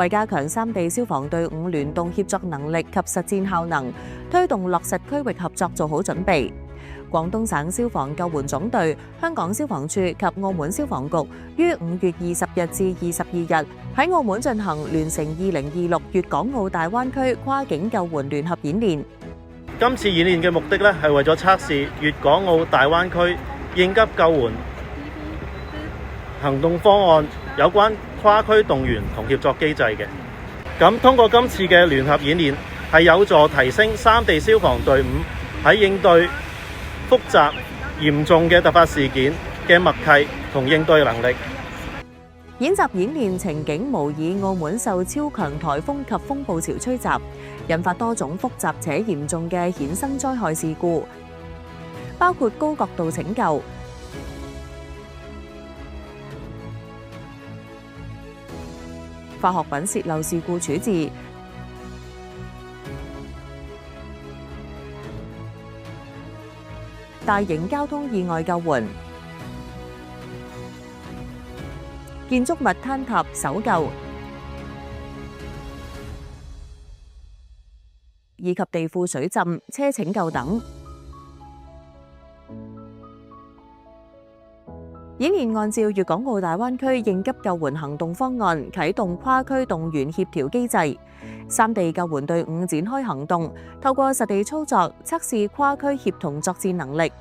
為加強三地消防隊伍聯動協作能力及實戰效能，推動落實區域合作做好準備。廣東省消防救援總隊、香港消防處及澳門消防局於5月20日至22日喺澳門進行聯成2026粵港澳大灣區跨境救援聯合演練。今次演練嘅目的係為咗測試粵港澳大灣區應急救援行動方案有關跨區動員同協作機制嘅。咁通過今次嘅聯合演練，係有助提升三地消防隊伍喺應對複雜嚴重嘅突發事件嘅默契同應對能力。演習演練情景模擬澳門受超強颱風及風暴潮吹襲，引發多種複雜且嚴重嘅衍生災害事故，包括高角度拯救、化學品洩漏事故處置、大型交通意外救援、建築物坍塌搜救，以及地庫水浸、車拯救等。演練按照粵港澳大灣區應急救援行動方案啟動跨區動員協調機制，三地救援隊伍展開行動，透過實地操作測試跨區協同作戰能力。